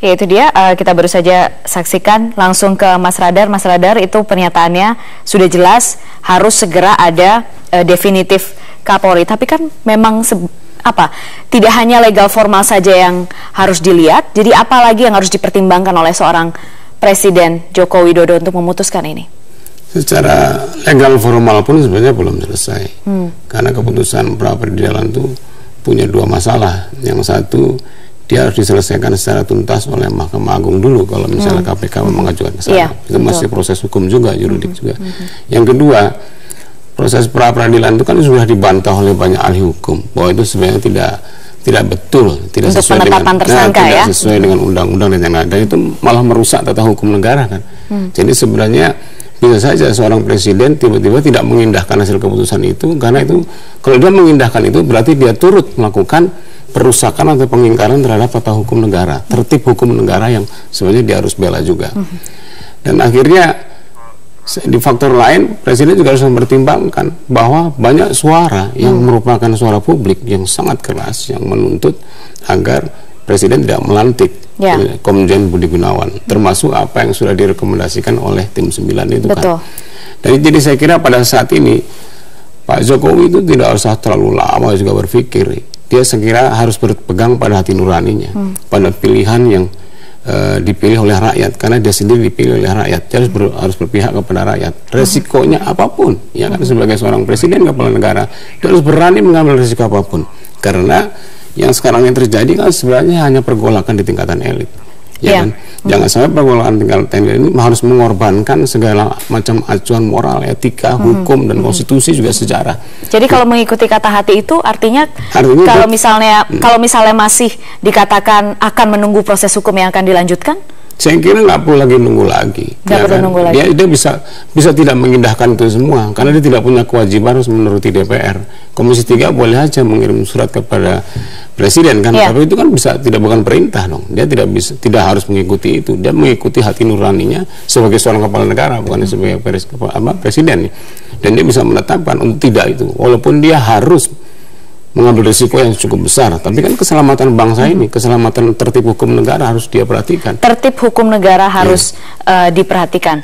Ya itu dia, kita baru saja saksikan langsung ke Mas Radar. Mas Radar, itu pernyataannya sudah jelas harus segera ada definitif Kapolri. Tapi kan memang tidak hanya legal formal saja yang harus dilihat, jadi apa lagi yang harus dipertimbangkan oleh seorang Presiden Joko Widodo untuk memutuskan ini? Secara legal formal pun sebenarnya belum selesai, karena keputusan pra peradilan itu punya dua masalah. Yang satu, dia harus diselesaikan secara tuntas oleh Mahkamah Agung dulu kalau misalnya KPK mengajukan ke sana. Itu masih proses hukum juga, yuridik juga. Yang kedua, proses pra peradilan itu kan sudah dibantah oleh banyak ahli hukum bahwa itu sebenarnya tidak betul, tidak sesuai dengan sesuai dengan undang-undang dan yang ada, itu malah merusak tata hukum negara kan. Jadi sebenarnya bisa saja seorang presiden tiba-tiba tidak mengindahkan hasil keputusan itu, karena itu kalau dia mengindahkan itu berarti dia turut melakukan perusakan atau pengingkaran terhadap tata hukum negara, tertib hukum negara yang sebenarnya dia harus bela juga. Dan akhirnya di faktor lain, presiden juga harus mempertimbangkan bahwa banyak suara yang merupakan suara publik yang sangat keras yang menuntut agar presiden tidak melantik Komjen Budi Gunawan, termasuk apa yang sudah direkomendasikan oleh tim 9 itu kan. Dan jadi saya kira pada saat ini Pak Jokowi itu tidak usah terlalu lama juga berpikir. Dia sekira harus berpegang pada hati nuraninya, pada pilihan yang dipilih oleh rakyat, karena dia sendiri dipilih oleh rakyat. Dia harus berpihak kepada rakyat. Resikonya apapun, ya kan, sebagai seorang presiden kepala negara, dia harus berani mengambil risiko apapun. Karena yang sekarang yang terjadi kan sebenarnya hanya pergolakan di tingkatan elit. Ya kan? Jangan sampai pergolakan tingkatan elit ini harus mengorbankan segala macam acuan moral, etika, hukum, dan konstitusi juga sejarah. Jadi kalau mengikuti kata hati itu artinya kalau misalnya masih dikatakan akan menunggu proses hukum yang akan dilanjutkan? Saya kira nggak perlu lagi nunggu lagi. Dia bisa tidak mengindahkan itu semua, karena dia tidak punya kewajiban harus menuruti DPR. Komisi 3 boleh aja mengirim surat kepada presiden kan, tapi itu kan bukan perintah dong. Dia tidak harus mengikuti itu. Dia mengikuti hati nuraninya sebagai seorang kepala negara, bukan sebagai presiden. Dan dia bisa menetapkan untuk tidak itu, walaupun dia harus mengambil risiko yang cukup besar. Tapi kan keselamatan bangsa ini, keselamatan tertib hukum negara harus dia perhatikan. Tertib hukum negara harus diperhatikan.